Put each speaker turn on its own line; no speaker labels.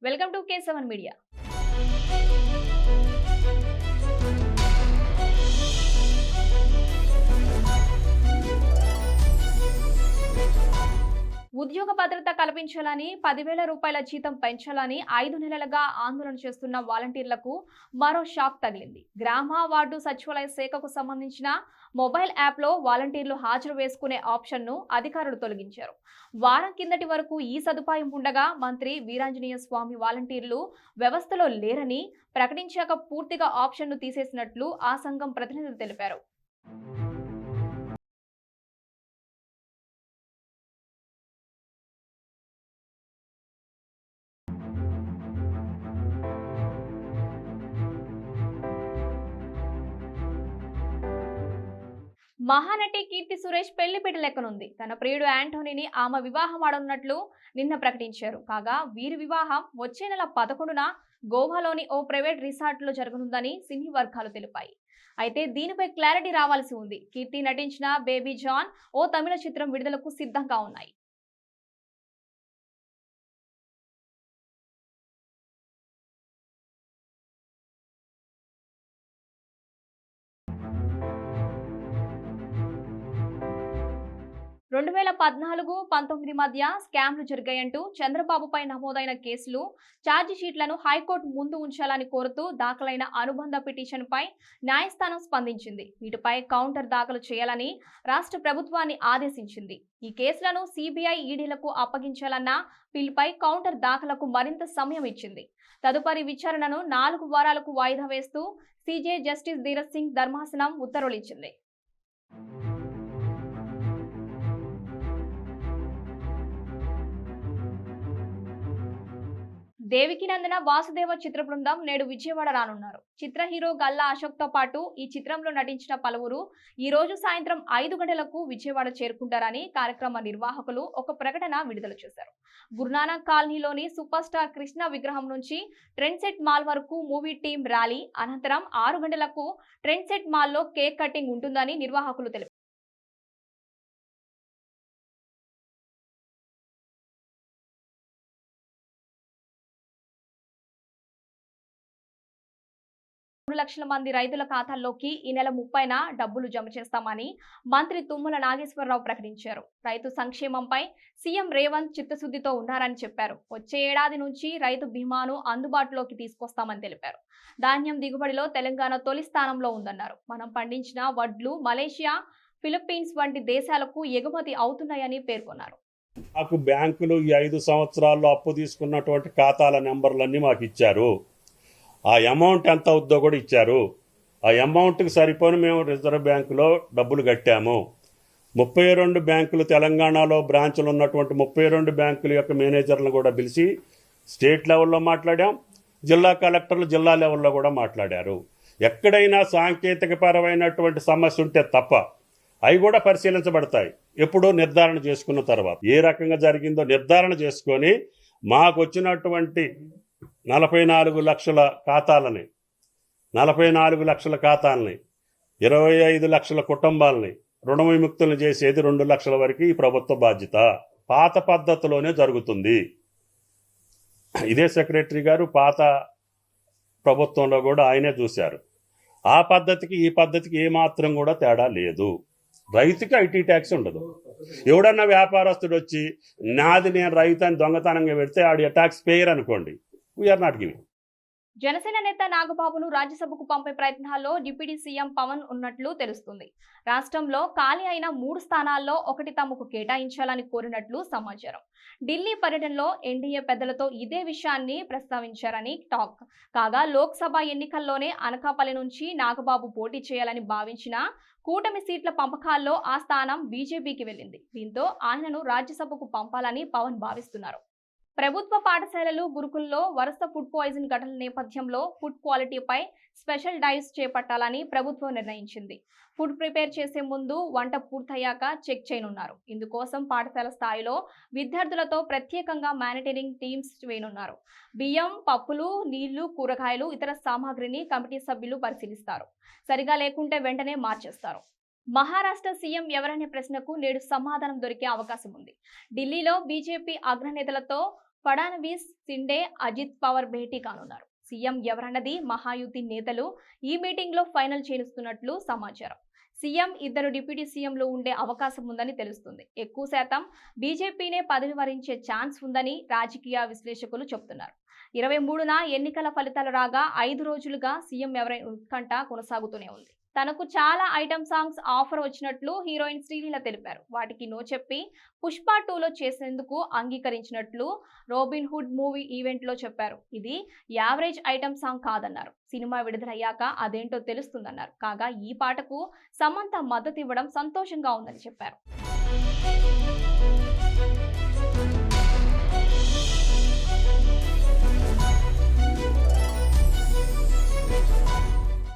Welcome to K7 media. ఉద్యోగ భద్రత కల్పించాలని 10,000 రూపాయల జీతం పెంచాలని 5 నెలలుగా ఆందోళన చేస్తున్న వాలంటీర్లకు మరో షాక్ తగిలింది. గ్రామ వార్డు సచివాలయ శాఖకు సంబంధించిన మొబైల్ యాప్లో వాలంటీర్లు హాజరు వేసుకునే ఆప్షన్ను అధికారులు తొలగించారు. వారం కిందటి వరకు ఈ సదుపాయం ఉండగా మంత్రి వీరాంజనేయ స్వామి వాలంటీర్లు వ్యవస్థలో లేరని ప్రకటించాక పూర్తిగా ఆప్షన్ను తీసేసినట్లు ఆ సంఘం ప్రతినిధులు తెలిపారు. మహానటి కీర్తి సురేష్ పెళ్లిపీట లెక్కనుంది. తన ప్రియుడు యాంటోనీని ఆమె వివాహం ఆడనున్నట్లు నిన్న ప్రకటించారు. కాగా వీరి వివాహం వచ్చే నెల 11న గోవాలోని ఓ ప్రైవేట్ రిసార్ట్ లో జరగనుందని సినీ వర్గాలు తెలిపాయి. అయితే దీనిపై క్లారిటీ రావాల్సి ఉంది. కీర్తి నటించిన బేబీ జాన్ ఓ తమిళ చిత్రం విడుదలకు సిద్ధంగా ఉన్నాయి. రెండు 2014-19 మధ్య స్కామ్లు జరిగాయంటూ చంద్రబాబుపై నమోదైన కేసులు, ఛార్జీ షీట్లను హైకోర్టు ముందు ఉంచాలని కోరుతూ దాఖలైన అనుబంధ పిటిషన్పై న్యాయస్థానం స్పందించింది. వీటిపై కౌంటర్ దాఖలు చేయాలని రాష్ట్ర ప్రభుత్వాన్ని ఆదేశించింది. ఈ కేసులను సిబిఐ, ఈడీలకు అప్పగించాలన్న పిల్పై కౌంటర్ దాఖలకు మరింత సమయం ఇచ్చింది. తదుపరి విచారణను 4 వారాలకు వాయిదా వేస్తూ సిజే జస్టిస్ ధీరజ్ సింగ్ ధర్మాసనం ఉత్తర్వులిచ్చింది. దేవికినందన వాసుదేవ చిత్ర బృందం నేడు విజయవాడ రానున్నారు. చిత్ర హీరో గల్లా అశోక్ తో పాటు ఈ చిత్రంలో నటించిన పలువురు ఈ రోజు సాయంత్రం 5 గంటలకు విజయవాడ చేరుకుంటారని కార్యక్రమ నిర్వాహకులు ఒక ప్రకటన విడుదల చేశారు. గురునానక్ కాలనీలోని సూపర్ స్టార్ కృష్ణ విగ్రహం నుంచి ట్రెండ్ సెట్ మాల్ వరకు మూవీ టీం ర్యాలీ అనంతరం 6 గంటలకు ట్రెండ్ సెట్ మాల్లో కేక్ కటింగ్ ఉంటుందని నిర్వాహకులు తెలిపారు. లక్షల మంది రైతుల ఖాతాల్లోకి ఈ నెల 30న డబ్బులు జమ చేస్తామని మంత్రి తుమ్మల నాగేశ్వరరావు ప్రకటించారు. రైతు సంక్షేమంపై సీఎం రేవంత్ చిత్తశుద్ధితో ఉన్నారని చెప్పారు. వచ్చే ఏడాది నుంచి రైతు బీమాను అందుబాటులోకి తీసుకొస్తామని తెలిపారు. ధాన్యం దిగుబడిలో తెలంగాణ తొలి స్థానంలో ఉందన్నారు. మనం పండించిన వడ్లు మలేషియా, ఫిలిప్పీన్స్ వంటి దేశాలకు ఎగుమతి అవుతున్నాయని పేర్కొన్నారు.
మాకు బ్యాంకులు ఈ 5 సంవత్సరాల్లో అప్పు తీసుకున్నటువంటి ఖాతాల నెంబర్లన్నీ మాకు ఇచ్చారు. ఆ అమౌంట్ ఎంత అవుద్దో కూడా ఇచ్చారు. ఆ అమౌంట్కి సరిపోని మేము రిజర్వ్ బ్యాంకులో డబ్బులు కట్టాము. 32 బ్యాంకులు తెలంగాణలో బ్రాంచులు ఉన్నటువంటి 32 బ్యాంకుల యొక్క మేనేజర్లను కూడా పిలిచి స్టేట్ లెవెల్లో మాట్లాడాం. జిల్లా కలెక్టర్లు జిల్లా లెవెల్లో కూడా మాట్లాడారు. ఎక్కడైనా సాంకేతికపరమైనటువంటి సమస్య ఉంటే తప్ప అవి కూడా పరిశీలించబడతాయి. ఎప్పుడో నిర్ధారణ చేసుకున్న తర్వాత ఏ రకంగా జరిగిందో నిర్ధారణ చేసుకొని మాకు వచ్చినటువంటి 44 లక్షల ఖాతాలని 25 లక్షల కుటుంబాలని రుణ విముక్తులను చేసేది 2 లక్షల వరకు ఈ ప్రభుత్వ బాధ్యత. పాత పద్ధతిలోనే జరుగుతుంది. ఇదే సెక్రటరీ గారు పాత ప్రభుత్వంలో కూడా ఆయనే చూశారు. ఆ పద్ధతికి ఈ పద్ధతికి ఏమాత్రం కూడా తేడా లేదు. రైతుకి ఐటీ ట్యాక్స్ ఉండదు. ఎవడన్నా వ్యాపారస్తుడు వచ్చి నాది నేను రైతు అని దొంగతనంగా పెడితే ఆడి ట్యాక్స్ పేయర్ అనుకోండి. We are not giving.
జనసేన నేత నాగబాబును రాజ్యసభకు పంపే ప్రయత్నాల్లో డిప్యూటీ సీఎం పవన్ ఉన్నట్లు తెలుస్తుంది. రాష్ట్రంలో ఖాళీ అయిన 3 స్థానాల్లో ఒకటి తమకు కేటాయించాలని కోరినట్లు సమాచారం. ఢిల్లీ పర్యటనలో ఎన్డీఏ పెద్దలతో ఇదే విషయాన్ని ప్రస్తావించారని టాక్. కాగా లోక్సభ ఎన్నికల్లోనే అనకాపల్లి నుంచి నాగబాబు పోటీ చేయాలని భావించిన కూటమి సీట్ల పంపకాల్లో ఆ స్థానం బీజేపీకి వెళ్ళింది. దీంతో ఆయనను రాజ్యసభకు పంపాలని పవన్ భావిస్తున్నారు. ప్రభుత్వ పాఠశాలలు, గురుకుల్లో వరుస ఫుడ్ పాయిజన్ ఘటనల నేపథ్యంలో ఫుడ్ క్వాలిటీపై స్పెషల్ డైవ్స్ చేపట్టాలని ప్రభుత్వం నిర్ణయించింది. ఫుడ్ ప్రిపేర్ చేసే ముందు వంట పూర్తయ్యాక చెక్ చేయనున్నారు. ఇందుకోసం పాఠశాల స్థాయిలో విద్యార్థులతో ప్రత్యేకంగా మానిటరింగ్ టీమ్స్ వేయనున్నారు. బియ్యం, పప్పులు, నీళ్లు, కూరగాయలు, ఇతర సామాగ్రిని కమిటీ సభ్యులు పరిశీలిస్తారు. సరిగా లేకుంటే వెంటనే మార్చేస్తారు. మహారాష్ట్ర సీఎం ఎవరనే ప్రశ్నకు నేడు సమాధానం దొరికే అవకాశం ఉంది. ఢిల్లీలో బీజేపీ అగ్రనేతలతో ఫడానవీస్, సిండే, అజిత్ పవార్ భేటీ కానున్నారు. సీఎం ఎవరన్నది మహాయుతి నేతలు ఈ మీటింగ్ లో ఫైనల్ చేస్తున్నట్లు సమాచారం. సీఎం, ఇద్దరు డిప్యూటీ సీఎంలు ఉండే అవకాశం ఉందని తెలుస్తుంది. ఎక్కువ శాతం బీజేపీనే పదవి వరించే ఛాన్స్ ఉందని రాజకీయ విశ్లేషకులు చెబుతున్నారు. 23న ఎన్నికల ఫలితాలు రాగా 5 రోజులుగా సీఎం ఎవరైనా ఉత్కంఠ కొనసాగుతూనే ఉంది. తనకు చాలా ఐటమ్ సాంగ్స్ ఆఫర్ వచ్చినట్లు హీరోయిన్ శ్రీలీల తెలిపారు. వాటికి నో చెప్పి పుష్ప 2లో చేసేందుకు అంగీకరించినట్లు రోబిన్ హుడ్ మూవీ ఈవెంట్ లో చెప్పారు. ఇది యావరేజ్ ఐటమ్ సాంగ్ కాదన్నారు. సినిమా విడుదలయ్యాక అదేంటో తెలుస్తుందన్నారు. కాగా ఈ పాటకు సమంత మద్దతు ఇవ్వడం సంతోషంగా ఉందని చెప్పారు.